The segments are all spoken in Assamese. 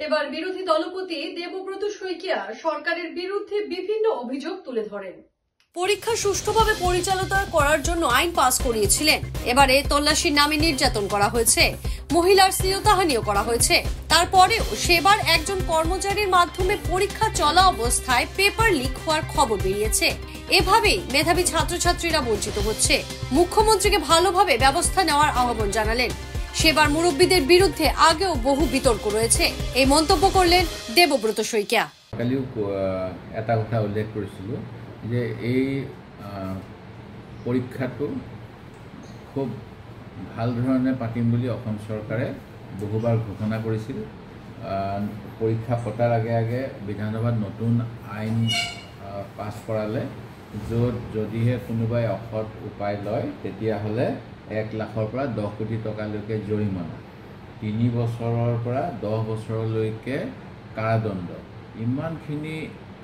এবার বিরোধী দলপতি দেবব্রত শইকীয়া সরকারের বিরুদ্ধে বিভিন্ন অভিযোগ তুলে ধরেন। পরীক্ষা সুষ্ঠুভাবে পরিচালনা করার জন্য আইন পাস করিয়েছিলেন, এবারে তল্লাশির নামে নির্যাতন করা হয়েছে, মহিলার শ্লীলতাহানিও করা হয়েছে। তারপরেও সেবার একজন কর্মচারীর মাধ্যমে পরীক্ষা চলা অবস্থায় পেপার লিক হওয়ার খবর বেরিয়েছে। এভাবেই মেধাবী ছাত্রছাত্রীরা বঞ্চিত হচ্ছে। মুখ্যমন্ত্রীকে ভালোভাবে ব্যবস্থা নেওয়ার আহ্বান জানালেন। সেবার মুরব্বীদের বিরুদ্ধে আগেও বহু বিতর্ক রয়েছে, এই মন্তব্য করলেন দেবব্রত শইকীয়া। কালিও এটা কথা উল্লেখ করেছিল যে এই পরীক্ষাটো খুব ভাল ধৰণে পাতিম বুলি অসম চৰকাৰে বহুবাৰ ঘোষণা কৰিছিল। পৰীক্ষা পতাৰ আগে আগে বিধানসভাত নতুন আইন পাছ কৰালে, য'ত যদিহে কোনোবাই অসৎ উপায় লয় তেতিয়াহ'লে 1 লাখৰ পৰা 10 কোটি টকালৈকে জৰিমনা, 3 বছৰৰ পৰা 10 বছৰলৈকে কাৰাদণ্ড। ইমানখিনি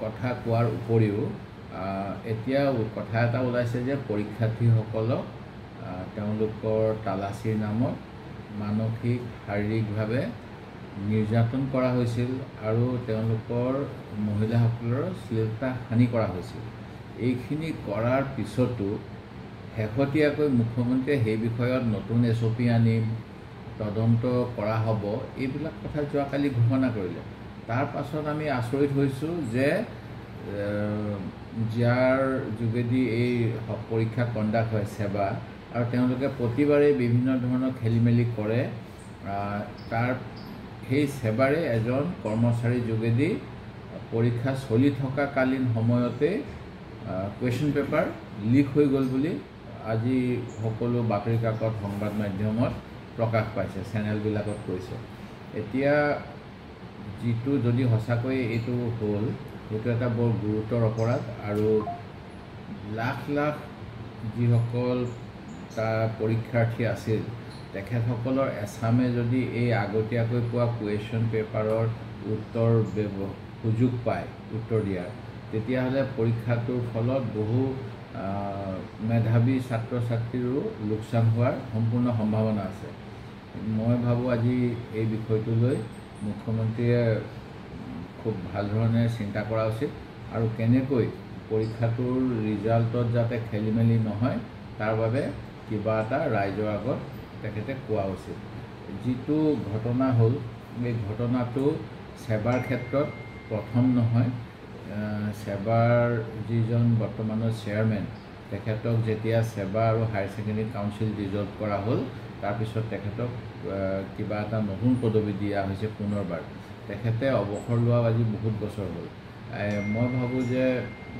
কথা কোৱাৰ উপৰিও এতিয়া কথা এটা ওলাইছে যে পৰীক্ষাৰ্থীসকলক তেওঁলোকৰ তালাচীৰ নামত মানসিক শাৰীৰিকভাৱে নিৰ্যাতন কৰা হৈছিল আৰু তেওঁলোকৰ মহিলাসকলৰ শ্লীলতাহানি কৰা হৈছিল। এইখিনি কৰাৰ পিছতো শেহতীয়াকৈ মুখ্যমন্ত্ৰীয়ে সেই বিষয়ত নতুন SOP আনিম, তদন্ত কৰা হ'ব, এইবিলাক কথা যোৱাকালি ঘোষণা কৰিলে। তাৰ পাছত আমি আচৰিত হৈছোঁ যে যাৰ যোগেদি এই পৰীক্ষা কণ্ডাক্ট হয় সেৱা, আৰু তেওঁলোকে প্ৰতিবাৰেই বিভিন্ন ধৰণৰ খেলি মেলি কৰে, তাৰ সেই সেৱাৰে এজন কৰ্মচাৰীৰ যোগেদি পৰীক্ষা চলি থকাকালীন সময়তে কুৱেশ্যন পেপাৰ লিক হৈ গ'ল বুলি আজি সকলো বাতৰি কাকত সংবাদ মাধ্যমত প্ৰকাশ পাইছে, চেনেলবিলাকত কৈছে। এতিয়া যিটো যদি সঁচাকৈ এইটো হ'ল, এইটো এটা বৰ গুৰুতৰ অপৰাধ, আৰু লাখ লাখ যিসকল তাৰ পৰীক্ষাৰ্থী আছিল তেখেতসকলৰ এছামে যদি এই আগতীয়াকৈ পোৱা কুৱেশ্যন পেপাৰৰ উত্তৰ সুযোগ পায় উত্তৰ দিয়াৰ, তেতিয়াহ'লে পৰীক্ষাটোৰ ফলত বহু মেধাৱী ছাত্ৰ ছাত্ৰীৰো লোকচান হোৱাৰ সম্পূৰ্ণ সম্ভাৱনা আছে। মই ভাবোঁ আজি এই বিষয়টো লৈ মুখ্যমন্ত্ৰীয়ে খুব ভাল ধৰণে চিন্তা কৰা উচিত, আৰু কেনেকৈ পৰীক্ষাটোৰ ৰিজাল্টত যাতে খেলি মেলি নহয় তাৰ বাবে কিবা এটা ৰাইজৰ আগত তেখেতে কোৱা উচিত। যিটো ঘটনা হ'ল, এই ঘটনাটো সেৱাৰ ক্ষেত্ৰত প্ৰথম নহয়। সেৱাৰ যিজন বৰ্তমানৰ চেয়াৰমেন, তেখেতক যেতিয়া সেৱা আৰু হায়াৰ ছেকেণ্ডেৰী কাউন্সিল ডিজলভ কৰা হ'ল, তাৰপিছত তেখেতক কিবা এটা নতুন পদবী দিয়া হৈছে পুনৰবাৰ। তেখেতে অৱসৰ লোৱা আজি বহুত বছৰ হ'ল। মই ভাবোঁ যে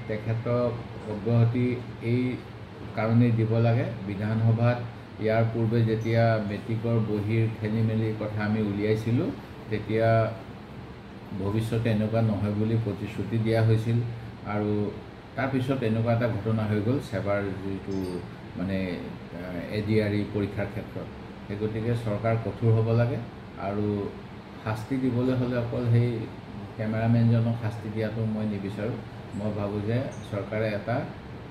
তেখেতক অব্যাহতি এই কাৰণেই দিব লাগে। বিধানসভাত ইয়াৰ পূৰ্বে যেতিয়া মেট্ৰিকৰ বহীৰ খেলি মেলিৰ কথা আমি উলিয়াইছিলোঁ, তেতিয়া ভৱিষ্যতে এনেকুৱা নহয় বুলি প্ৰতিশ্ৰুতি দিয়া হৈছিল, আৰু তাৰপিছত এনেকুৱা এটা ঘটনা হৈ গ'ল সেৱাৰ যিটো মানে ADRE পৰীক্ষাৰ ক্ষেত্ৰত। সেই গতিকে চৰকাৰ কঠোৰ হ'ব লাগে, আৰু শাস্তি দিবলৈ হ'লে অকল সেই কেমেৰামেনজনক শাস্তি দিয়াটো মই নিবিচাৰোঁ। মই ভাবোঁ যে চৰকাৰে এটা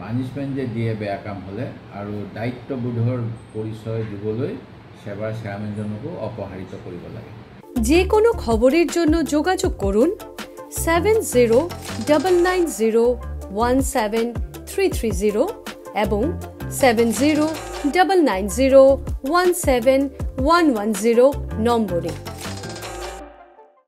পানিছমেণ্ট যে দিয়ে বেয়া কাম হ'লে, আৰু দায়িত্ববোধৰ পৰিচয় দিবলৈ সেৱাৰ চেয়াৰমেনজনকো অপসাৰিত কৰিব লাগে। যে কোনো খবৰেৰ জন্য যোগাযোগ কৰুন 7099017330 এবং 7099017110 নম্বৰে।